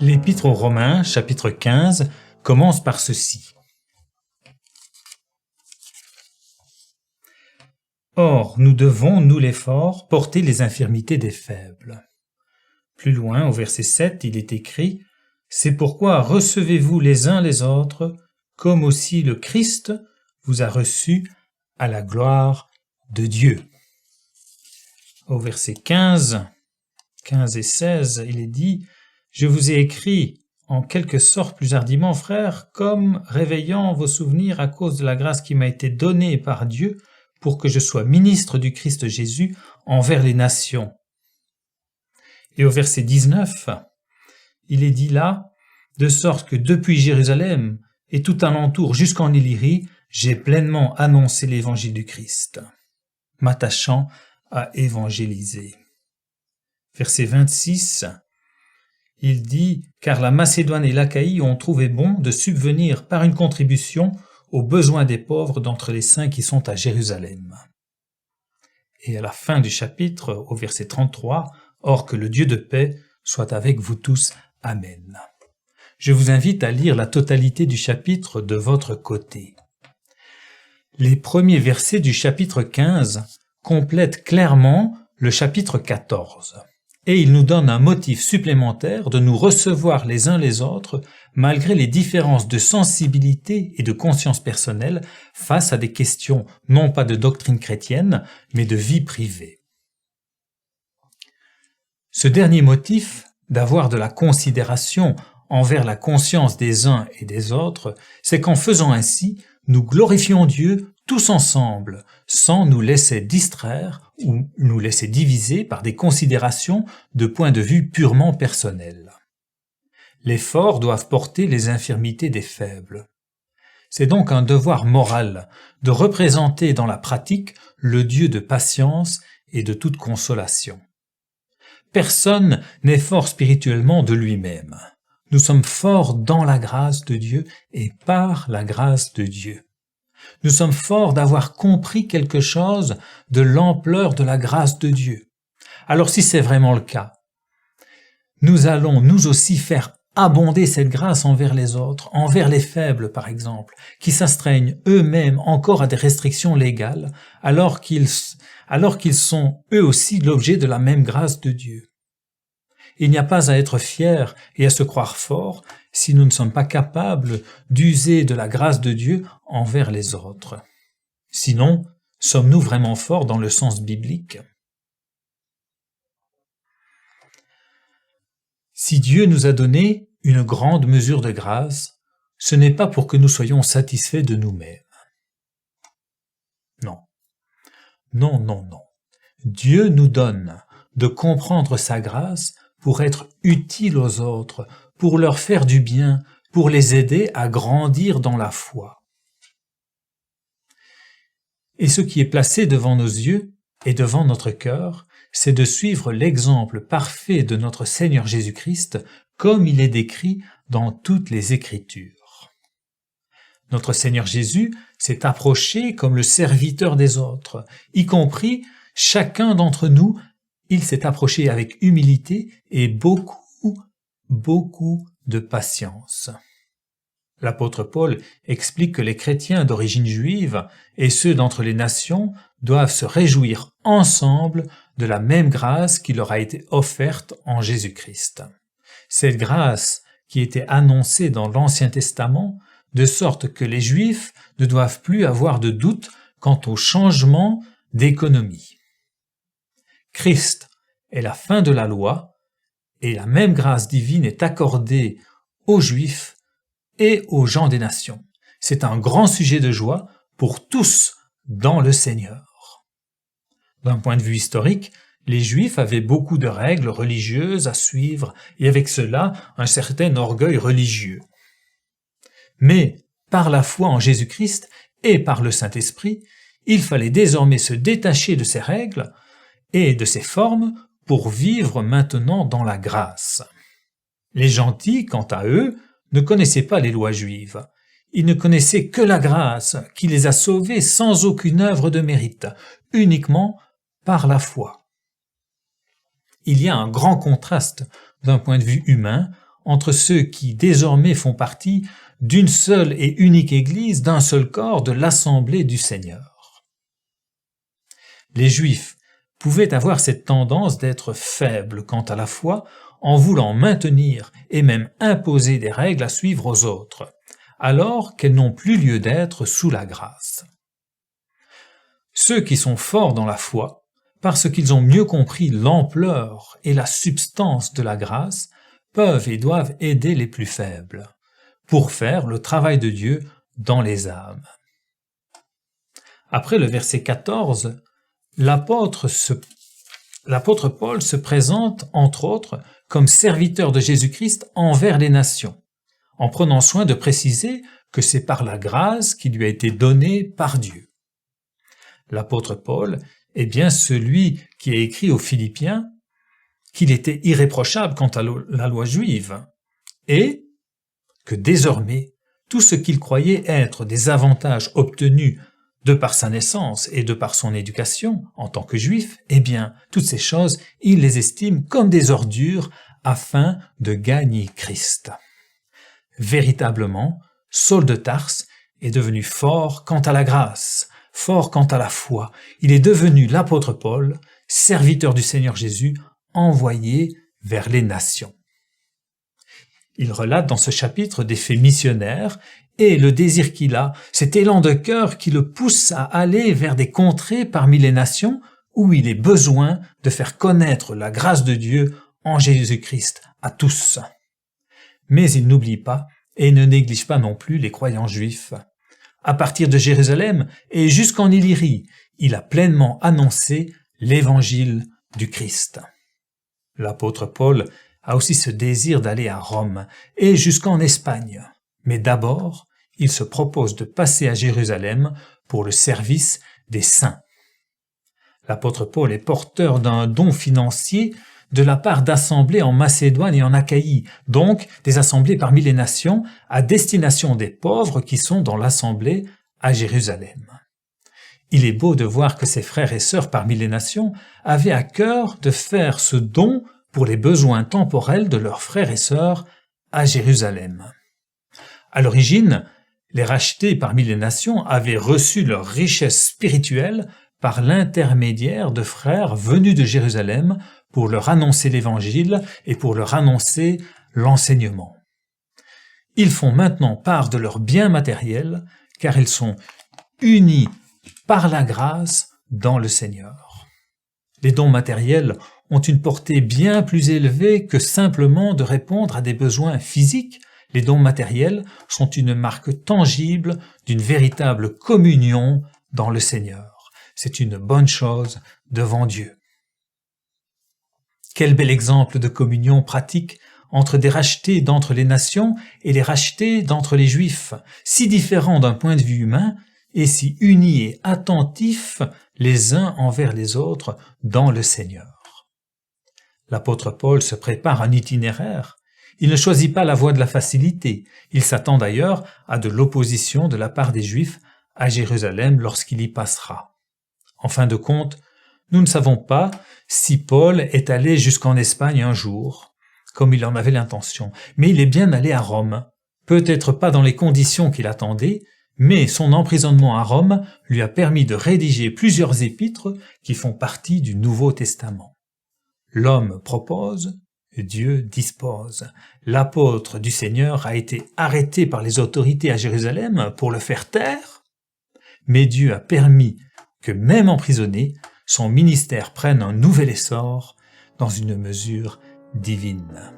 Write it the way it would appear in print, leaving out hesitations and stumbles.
L'Épître aux Romains, chapitre 15, commence par ceci. Or, nous devons, nous les forts, porter les infirmités des faibles. Plus loin, au verset 7, il est écrit « C'est pourquoi recevez-vous les uns les autres, comme aussi le Christ vous a reçus à la gloire de Dieu. » Au verset 15 et 16, il est dit « Je vous ai écrit en quelque sorte plus hardiment, frères, comme réveillant vos souvenirs à cause de la grâce qui m'a été donnée par Dieu pour que je sois ministre du Christ Jésus envers les nations. » Et au verset 19, il est dit là, de sorte que depuis Jérusalem et tout alentour jusqu'en Illyrie, j'ai pleinement annoncé l'évangile du Christ, m'attachant à évangéliser. Verset 26, il dit « Car la Macédoine et l'Achaïe ont trouvé bon de subvenir par une contribution aux besoins des pauvres d'entre les saints qui sont à Jérusalem. » Et à la fin du chapitre, au verset 33, « Or que le Dieu de paix soit avec vous tous. Amen. » Je vous invite à lire la totalité du chapitre de votre côté. Les premiers versets du chapitre 15 complètent clairement le chapitre 14. Et il nous donne un motif supplémentaire de nous recevoir les uns les autres malgré les différences de sensibilité et de conscience personnelle face à des questions non pas de doctrine chrétienne, mais de vie privée. Ce dernier motif, d'avoir de la considération envers la conscience des uns et des autres, c'est qu'en faisant ainsi, nous glorifions Dieu tous ensemble, sans nous laisser distraire ou nous laisser diviser par des considérations de point de vue purement personnels. Les forts doivent porter les infirmités des faibles. C'est donc un devoir moral de représenter dans la pratique le Dieu de patience et de toute consolation. Personne n'est fort spirituellement de lui-même. Nous sommes forts dans la grâce de Dieu et par la grâce de Dieu. Nous sommes forts d'avoir compris quelque chose de l'ampleur de la grâce de Dieu. Alors si c'est vraiment le cas, nous allons nous aussi faire abonder cette grâce envers les autres, envers les faibles par exemple, qui s'astreignent eux-mêmes encore à des restrictions légales, alors qu'ils sont eux aussi l'objet de la même grâce de Dieu. Il n'y a pas à être fier et à se croire fort si nous ne sommes pas capables d'user de la grâce de Dieu envers les autres. Sinon, sommes-nous vraiment forts dans le sens biblique? Si Dieu nous a donné une grande mesure de grâce, ce n'est pas pour que nous soyons satisfaits de nous-mêmes. Non. Non, non, non. Dieu nous donne de comprendre sa grâce pour être utile aux autres, pour leur faire du bien, pour les aider à grandir dans la foi. Et ce qui est placé devant nos yeux et devant notre cœur, c'est de suivre l'exemple parfait de notre Seigneur Jésus-Christ comme il est décrit dans toutes les Écritures. Notre Seigneur Jésus s'est approché comme le serviteur des autres, y compris chacun d'entre nous. Il s'est approché avec humilité et beaucoup de patience. L'apôtre Paul explique que les chrétiens d'origine juive et ceux d'entre les nations doivent se réjouir ensemble de la même grâce qui leur a été offerte en Jésus-Christ. Cette grâce qui était annoncée dans l'Ancien Testament, de sorte que les Juifs ne doivent plus avoir de doute quant au changement d'économie. Christ est la fin de la loi et la même grâce divine est accordée aux Juifs et aux gens des nations. C'est un grand sujet de joie pour tous dans le Seigneur. D'un point de vue historique, les Juifs avaient beaucoup de règles religieuses à suivre et avec cela un certain orgueil religieux. Mais par la foi en Jésus-Christ et par le Saint-Esprit, il fallait désormais se détacher de ces règles et de ces formes pour vivre maintenant dans la grâce. Les gentils, quant à eux, ne connaissaient pas les lois juives. Ils ne connaissaient que la grâce qui les a sauvés sans aucune œuvre de mérite, uniquement par la foi. Il y a un grand contraste d'un point de vue humain entre ceux qui désormais font partie d'une seule et unique Église, d'un seul corps, de l'Assemblée du Seigneur. Les Juifs pouvaient avoir cette tendance d'être faibles quant à la foi en voulant maintenir et même imposer des règles à suivre aux autres, alors qu'elles n'ont plus lieu d'être sous la grâce. Ceux qui sont forts dans la foi, parce qu'ils ont mieux compris l'ampleur et la substance de la grâce, peuvent et doivent aider les plus faibles, pour faire le travail de Dieu dans les âmes. Après le verset 14, l'apôtre Paul se présente, entre autres, comme serviteur de Jésus-Christ envers les nations, en prenant soin de préciser que c'est par la grâce qui lui a été donnée par Dieu. L'apôtre Paul est bien celui qui a écrit aux Philippiens qu'il était irréprochable quant à la loi juive, et que désormais, tout ce qu'il croyait être des avantages obtenus de par sa naissance et de par son éducation en tant que juif, eh bien, toutes ces choses, il les estime comme des ordures afin de gagner Christ. Véritablement, Saul de Tarse est devenu fort quant à la grâce, fort quant à la foi. Il est devenu l'apôtre Paul, serviteur du Seigneur Jésus, envoyé vers les nations. Il relate dans ce chapitre des faits missionnaires et le désir qu'il a, cet élan de cœur qui le pousse à aller vers des contrées parmi les nations où il est besoin de faire connaître la grâce de Dieu en Jésus-Christ à tous. Mais il n'oublie pas et ne néglige pas non plus les croyants juifs. À partir de Jérusalem et jusqu'en Illyrie, il a pleinement annoncé l'évangile du Christ. L'apôtre Paul a aussi ce désir d'aller à Rome et jusqu'en Espagne. Mais d'abord, il se propose de passer à Jérusalem pour le service des saints. L'apôtre Paul est porteur d'un don financier de la part d'assemblées en Macédoine et en Achaïe, donc des assemblées parmi les nations à destination des pauvres qui sont dans l'assemblée à Jérusalem. Il est beau de voir que ses frères et sœurs parmi les nations avaient à cœur de faire ce don pour les besoins temporels de leurs frères et sœurs à Jérusalem. À l'origine, les rachetés parmi les nations avaient reçu leur richesse spirituelle par l'intermédiaire de frères venus de Jérusalem pour leur annoncer l'Évangile et pour leur annoncer l'enseignement. Ils font maintenant part de leurs biens matériels car ils sont unis par la grâce dans le Seigneur. Les dons matériels ont une portée bien plus élevée que simplement de répondre à des besoins physiques. Les dons matériels sont une marque tangible d'une véritable communion dans le Seigneur. C'est une bonne chose devant Dieu. Quel bel exemple de communion pratique entre des rachetés d'entre les nations et les rachetés d'entre les Juifs, si différents d'un point de vue humain et si unis et attentifs les uns envers les autres dans le Seigneur. L'apôtre Paul se prépare un itinéraire. Il ne choisit pas la voie de la facilité. Il s'attend d'ailleurs à de l'opposition de la part des Juifs à Jérusalem lorsqu'il y passera. En fin de compte, nous ne savons pas si Paul est allé jusqu'en Espagne un jour, comme il en avait l'intention, mais il est bien allé à Rome, peut-être pas dans les conditions qu'il attendait, mais son emprisonnement à Rome lui a permis de rédiger plusieurs épîtres qui font partie du Nouveau Testament. L'homme propose, Dieu dispose. L'apôtre du Seigneur a été arrêté par les autorités à Jérusalem pour le faire taire, mais Dieu a permis que, même emprisonné, son ministère prenne un nouvel essor dans une mesure divine.